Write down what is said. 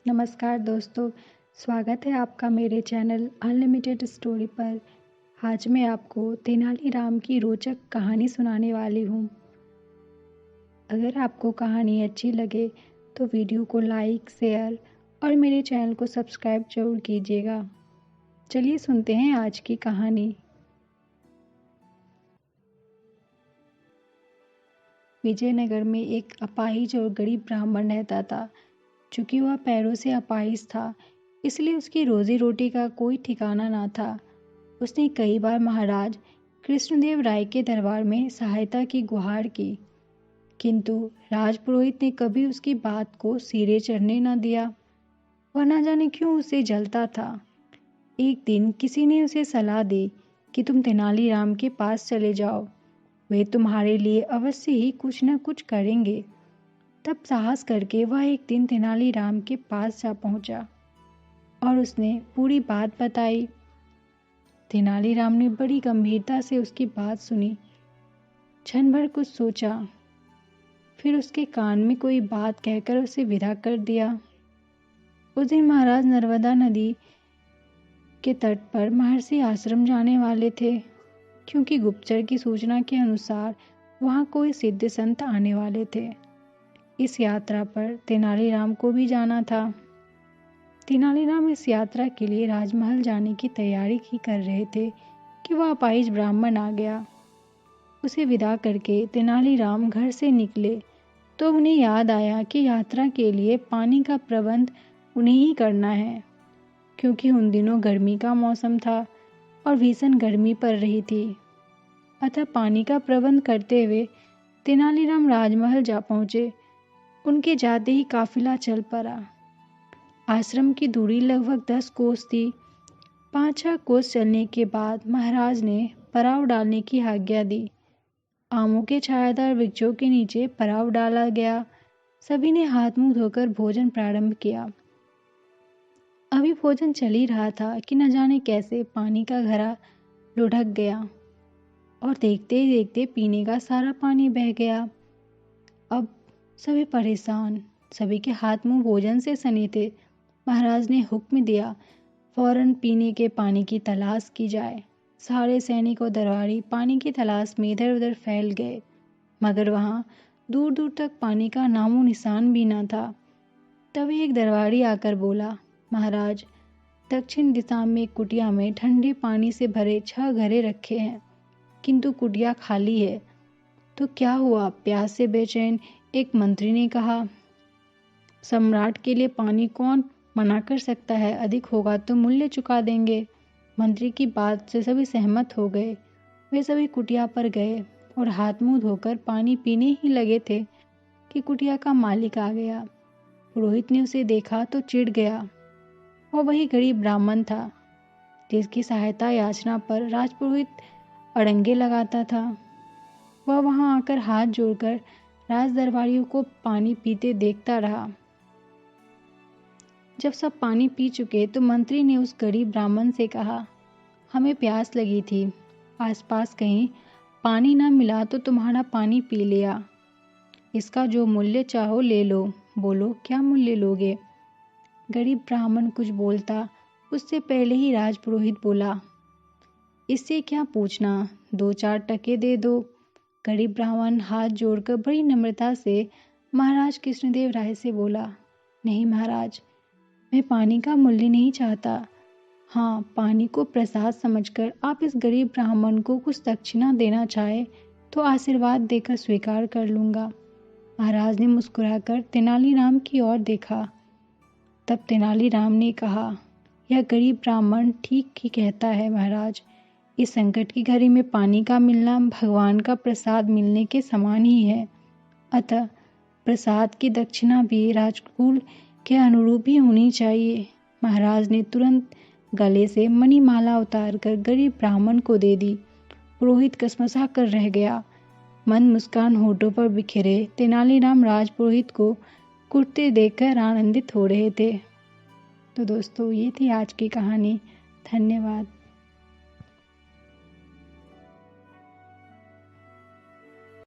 नमस्कार दोस्तों, स्वागत है आपका मेरे चैनल अनलिमिटेड स्टोरी पर। आज मैं आपको तेनालीराम की रोचक कहानी सुनाने वाली हूँ। अगर आपको कहानी अच्छी लगे तो वीडियो को लाइक, शेयर और मेरे चैनल को सब्सक्राइब जरूर कीजिएगा। चलिए सुनते हैं आज की कहानी। विजयनगर में एक अपाहिज और गरीब ब्राह्मण रहता था। चूँकि वह पैरों से अपाहिज था, इसलिए उसकी रोजी रोटी का कोई ठिकाना ना था। उसने कई बार महाराज कृष्णदेव राय के दरबार में सहायता की गुहार की, किंतु राजपुरोहित ने कभी उसकी बात को सिरे चढ़ने न दिया। वह न जाने क्यों उसे जलता था। एक दिन किसी ने उसे सलाह दी कि तुम तेनालीराम के पास चले जाओ, वे तुम्हारे लिए अवश्य ही कुछ न कुछ करेंगे। तब साहस करके वह एक दिन तेनालीराम के पास जा पहुंचा और उसने पूरी बात बताई। तेनालीराम ने बड़ी गंभीरता से उसकी बात सुनी। क्षण भर कुछ सोचा, फिर उसके कान में कोई बात कहकर उसे विदा कर दिया। उस दिन महाराज नर्मदा नदी के तट पर महर्षि आश्रम जाने वाले थे, क्योंकि गुप्तचर की सूचना के अनुसार वहां कोई सिद्ध संत आने वाले थे। इस यात्रा पर तेनालीराम को भी जाना था। तेनालीराम इस यात्रा के लिए राजमहल जाने की तैयारी ही कर रहे थे कि वह अपाहिज ब्राह्मण आ गया। उसे विदा करके तेनालीराम घर से निकले तो उन्हें याद आया कि यात्रा के लिए पानी का प्रबंध उन्हें ही करना है, क्योंकि उन दिनों गर्मी का मौसम था और भीषण गर्मी पड़ रही थी। अतः पानी का प्रबंध करते हुए तेनालीराम राजमहल जा पहुंचे। उनके जाते ही काफिला चल पड़ा। आश्रम की दूरी लगभग 10 कोस थी। 5-6 कोस चलने के बाद महाराज ने पड़ाव डालने की आज्ञा दी। आमों के छायादार वृक्षों के नीचे पड़ाव डाला गया। सभी ने हाथ मुंह धोकर भोजन प्रारंभ किया। अभी भोजन चल ही रहा था कि न जाने कैसे पानी का घड़ा लुढ़क गया और देखते ही देखते पीने का सारा पानी बह गया। अब सभी परेशान, सभी के हाथ मुंह भोजन से सने थे। महाराज ने हुक्म दिया, फौरन पीने के पानी की तलाश की जाए। सारे सैनिक और दरबारी पानी की तलाश में इधर उधर फैल गए, मगर वहां दूर दूर तक पानी का नामो निशान भी न था। तभी एक दरबारी आकर बोला, महाराज, दक्षिण दिशा में कुटिया में ठंडे पानी से भरे 6 घड़े रखे हैं, किंतु कुटिया खाली है। तो क्या हुआ? प्यास से बेचैन एक मंत्री ने कहा। सम्राट के लिए पानी कौन मना कर सकता है? अधिक होगा तो मूल्य चुका देंगे। मंत्री की बात से सभी सहमत हो गए। वे सभी कुटिया पर गए और हाथ मुंह धोकर पानी पीने ही लगे थे कि कुटिया का मालिक आ गया। पुरोहित ने उसे देखा तो चिढ़ गया। वह वही गरीब ब्राह्मण था जिसकी सहायता याचना पर राजपुरोहित अड़ंगे लगाता था। वह वहां आकर हाथ जोड़कर राज दरबारियों को पानी पीते देखता रहा। जब सब पानी पी चुके तो मंत्री ने उस गरीब ब्राह्मण से कहा, हमें प्यास लगी थी, आसपास कहीं पानी न मिला तो तुम्हारा पानी पी लिया। इसका जो मूल्य चाहो ले लो। बोलो, क्या मूल्य लोगे? गरीब ब्राह्मण कुछ बोलता उससे पहले ही राजपुरोहित बोला, इससे क्या पूछना, 2-4 टके दे दो। गरीब ब्राह्मण हाथ जोड़कर बड़ी नम्रता से महाराज कृष्णदेव राय से बोला, नहीं महाराज, मैं पानी का मूल्य नहीं चाहता। हाँ, पानी को प्रसाद समझकर आप इस गरीब ब्राह्मण को कुछ दक्षिणा देना चाहे तो आशीर्वाद देकर स्वीकार कर लूँगा। महाराज ने मुस्कुराकर तेनालीराम की ओर देखा। तब तेनालीराम ने कहा, यह गरीब ब्राह्मण ठीक ही कहता है महाराज। इस संकट की घड़ी में पानी का मिलना भगवान का प्रसाद मिलने के समान ही है। अतः प्रसाद की दक्षिणा भी राजकुल के अनुरूप ही होनी चाहिए। महाराज ने तुरंत गले से मणिमाला उतारकर गरीब ब्राह्मण को दे दी। पुरोहित कसमसा कर रह गया। मंद मुस्कान होठों पर बिखरे तेनालीराम राजपुरोहित को कुर्ते देखकर आनंदित हो रहे थे। तो दोस्तों, ये थी आज की कहानी। धन्यवाद।